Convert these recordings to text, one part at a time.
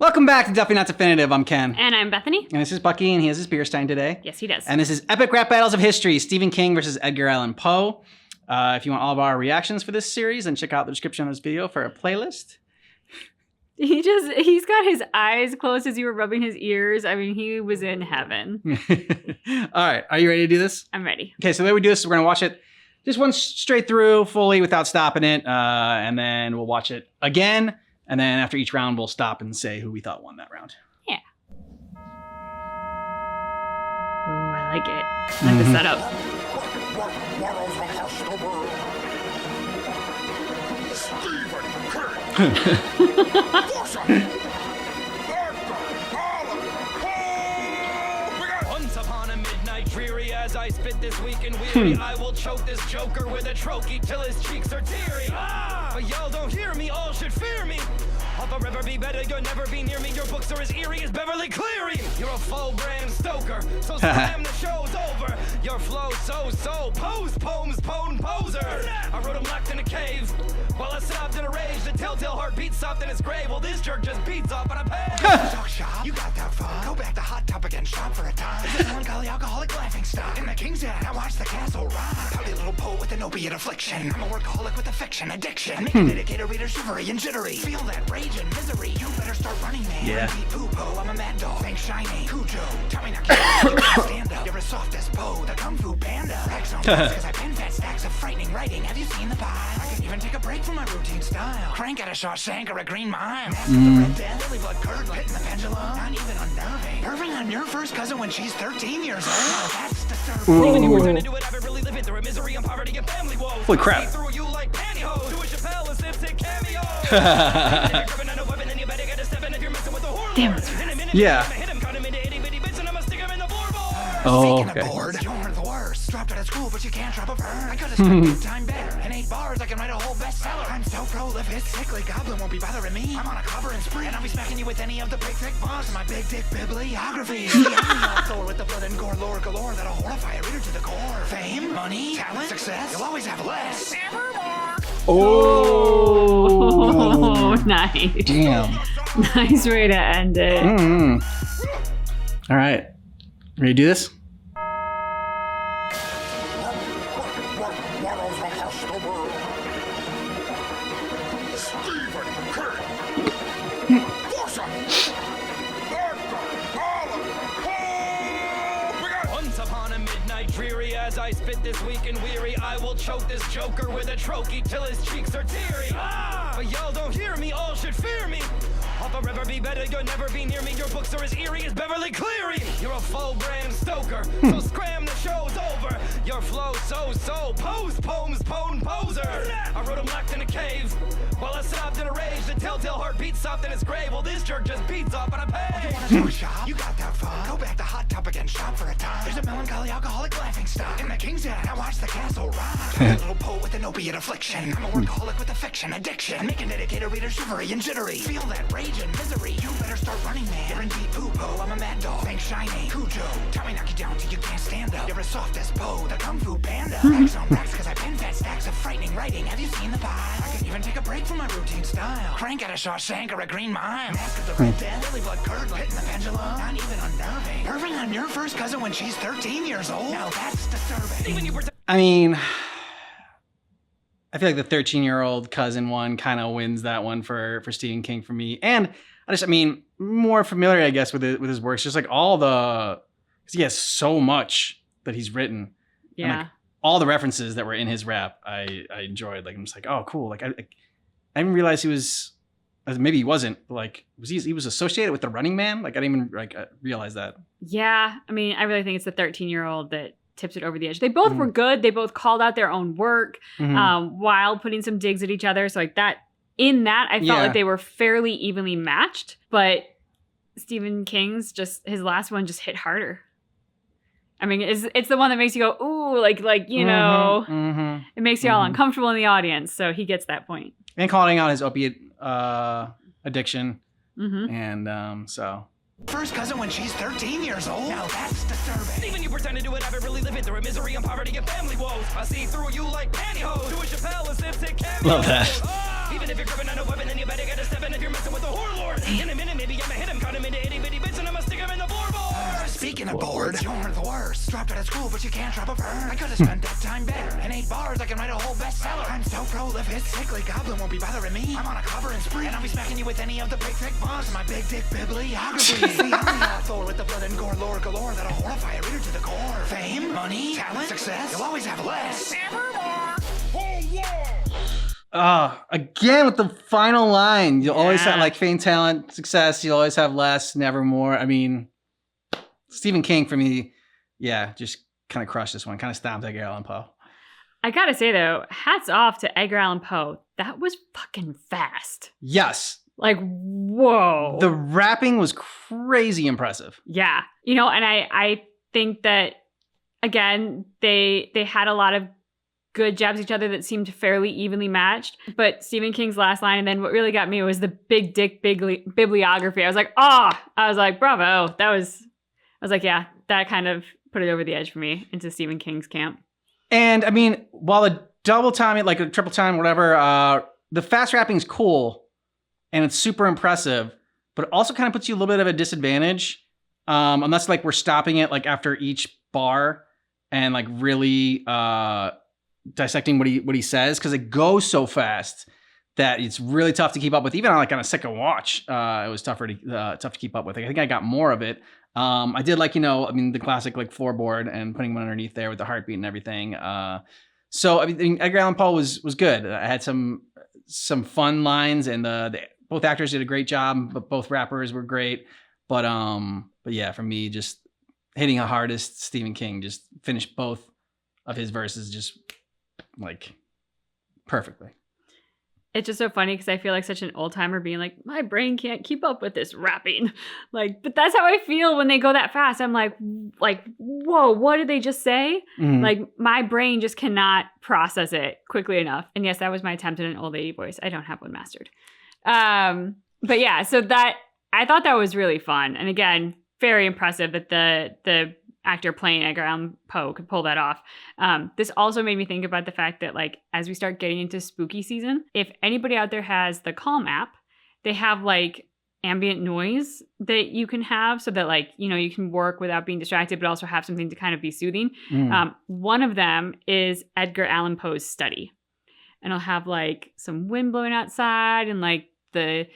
Welcome back to Definitely Not Definitive. I'm Ken. And I'm Bethany. And this is Bucky, and he has his beer stein today. Yes, he does. And this is Epic Rap Battles of History, Stephen King versus Edgar Allan Poe. If you want all of our reactions for this series, then check out the description of this video for a playlist. He's got his eyes closed as you were rubbing his ears. I mean, he was in heaven. All right, are you ready to do this? I'm ready. Okay, so the way we do this is we're going to watch it just once straight through, fully, without stopping it. And then we'll watch it again. And then after each round, we'll stop and say who we thought won that round. Yeah. Oh, I like it. I like the setup. Once upon a midnight dreary, as I spit this week and weary, I will choke this joker with a trochee till his cheeks are teary. But y'all don't hear me, all should fear me. I'll forever be better, you'll never be near me. Your books are as eerie as Beverly Cleary. You're a full Bram Stoker, so slam, the show's over. Your flow so pose poems, poser. I wrote them locked in a cave while I sobbed in a rage. The telltale heart beats soft in its grave. Well, this jerk just beats off on a page. Talk shop, you got that fun. Go back to Hot Topic and shop for a time. It's a melancholy alcoholic laughing stock. In the King's Den, I watch the castle rock. Pouty little poet with an opiate affliction. I'm a workaholic with a fiction addiction. Make a dedicated reader shivery and jittery. Feel that rage and misery. You better start running, man. Yeah. Poo-po, I'm a mad dog. Think shiny. Cujo. Tommy knock you out. Stand up. You're as soft as Poe, the Kung Fu Panda. Racks on racks, cause I pen fat stacks of frightening writing. Have you seen the pile? I can even take a break from my routine style. Crank out a Shawshank or a Green Mime. Mask of the Red Death, Lily Blood Curd, hitting the pendulum. Not even unnerving. Perving on your first cousin when she's 13 years old. Now that's disturbing. Even you were trying to do it, I've really living through a misery and poverty and family woes. Holy crap. I see through you like pantyhose. Do a Chappelle and Simpson cameo. If you're gripping on a weapon, then you better get a step in if you're messing with the horror. Damn, lord. it's In a minute, Yeah. I'ma hit him, cut him into itty bitty bits, and I'ma stick him in the floorboard. Oh, Speaking okay. of bored, you're the worst. Dropped out of school, but you can't drop a bird. I could've struck big time better. In 8 bars, I can write a whole bestseller. I'm so prolific, sickly goblin won't be bothering me. I'm on a covering spree, and I'll be smacking you with any of the big thick bars in my big dick bibliography. I'm Thor with the blood and gore lore galore that'll horrify a reader to the core. Fame, money, talent, success, you'll always have less. Oh, nice. Damn. Nice way to end it. All right. Ready to do this? Once upon a midnight dreary, as I spit this week and weary, I will choke this joker with a trochee till his cheeks are teary. But y'all don't hear me, all should fear me. I'll forever be better, you'll never be near me. Your books are as eerie as Beverly Cleary. You're a full Bram Stoker, so scram, the show's over. Your flow so pose poems, poser. I wrote them locked in a cave while I sobbed in a rage. The telltale heart beats soft in its grave. Well, this jerk just beats off on a page. Talk shop, you got that fun. Go back to Hot Topic and shop for a time. There's a melancholy alcoholic laughing stock. In the King's Den, I watch the castle rock. A little poet with an opiate affliction. I'm a workaholic with a fiction addiction. Make a dedicated reader shivery and jittery. Feel that rage and misery. You better start running, man. You're in deep poo-po, I'm a mad dog. Think shiny. Cujo. Tommy knock you down till you can't stand up. You're as soft as Poe, the Kung Fu Panda. Racks on racks, cause I pen fat stacks of frightening writing. Have you seen the pile? I can even take a break from my routine style. Crank out a Shawshank or a Green Mime. Mask of the Red Death, Lily Blood Curd, hitting the pendulum. Not even unnerving. Perving on your first cousin when she's 13 years old. Now that's disturbing. Even you pretend I mean, I feel like the 13-year-old cousin one kind of wins that one for Stephen King for me. And I mean, more familiar, I guess, with his works. Just like all the, because he has so much that he's written. Yeah. And like all the references that were in his rap, I enjoyed. Like I'm just like, oh, cool. Like I didn't realize he was, maybe he wasn't, but like he was associated with the Running Man. Like I didn't even realize that. Yeah. I mean, I really think it's the 13-year-old that tips it over the edge. They both were good. They both called out their own work while putting some digs at each other. So like that, in that, I felt like they were fairly evenly matched. But Stephen King's his last one just hit harder. I mean, it's the one that makes you go, ooh, like you know, it makes you all uncomfortable in the audience. So he gets that point. And calling out his opiate addiction. And so. First cousin when she's 13 years old. Now that's disturbing. even you pretend to do it, I've really living through a misery and poverty and family woes. I see through you like pantyhose. Do a Chappelle and Simpson cameo. Love that. Even if you're gripping on a weapon, then you better get a step in if you're messing with the horror lord. In a minute, maybe I'm Speaking of bored, you're the worst. Dropped out of school, but you can't drop a burn. I could've spent that time better. In 8 bars, I can write a whole bestseller. I'm so prolific, sickly goblin won't be bothering me. I'm on a covering spree, and I'll be smacking you with any of the big thick bars in my big dick bibliography. See, I'm the author with the blood and gore lore galore that'll horrify a reader to the core. Fame, money, talent, success, you'll always have less. Nevermore. Hey, yeah. Again with the final line. You'll always have like fame, talent, success. You'll always have less, never more. I mean, Stephen King for me, just kind of crushed this one. Kind of stomped Edgar Allan Poe. I gotta say though, hats off to Edgar Allan Poe. That was fucking fast. Yes. Like, whoa. The rapping was crazy impressive. Yeah. And I think that, again, they had a lot of good jabs at each other that seemed fairly evenly matched. But Stephen King's last line, and then what really got me was the big dick bibliography. I was like, bravo. I was like, yeah, that kind of put it over the edge for me into Stephen King's camp. And I mean, while a double time, like a triple time, whatever, the fast rapping is cool and it's super impressive, but it also kind of puts you a little bit of a disadvantage. Unless like we're stopping it like after each bar and like really dissecting what he says, because it goes so fast that it's really tough to keep up with. Even on a second watch, it was tough to keep up with. I think I got more of it. I did the classic like floorboard and putting one underneath there with the heartbeat and everything. So I mean, Edgar Allan Poe was good. I had some fun lines, and both actors did a great job. But both rappers were great. But yeah, for me, just hitting a hardest, Stephen King just finished both of his verses just like perfectly. It's just so funny because I feel like such an old timer being like, my brain can't keep up with this rapping. Like, but that's how I feel when they go that fast. I'm like, whoa, what did they just say? Mm-hmm. Like, my brain just cannot process it quickly enough. And yes, that was my attempt at an old lady voice. I don't have one mastered. But yeah, so that, I thought that was really fun. And again, very impressive that the actor playing Edgar Allan Poe could pull that off. This also made me think about the fact that, like, as we start getting into spooky season, if anybody out there has the Calm app, they have like ambient noise that you can have so that, like, you can work without being distracted, but also have something to kind of be soothing. One of them is Edgar Allan Poe's study. And I'll have like some wind blowing outside and like the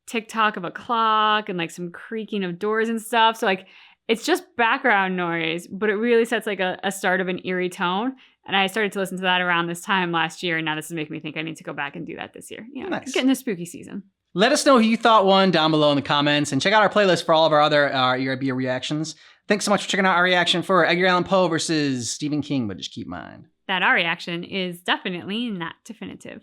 tick-tock of a clock and like some creaking of doors and stuff. So like, it's just background noise, but it really sets like a start of an eerie tone. And I started to listen to that around this time last year. And now this is making me think I need to go back and do that this year. Nice. Getting the spooky season. Let us know who you thought won down below in the comments, and check out our playlist for all of our other ERB reactions. Thanks so much for checking out our reaction for Edgar Allan Poe versus Stephen King, but just keep in mind that our reaction is definitely not definitive.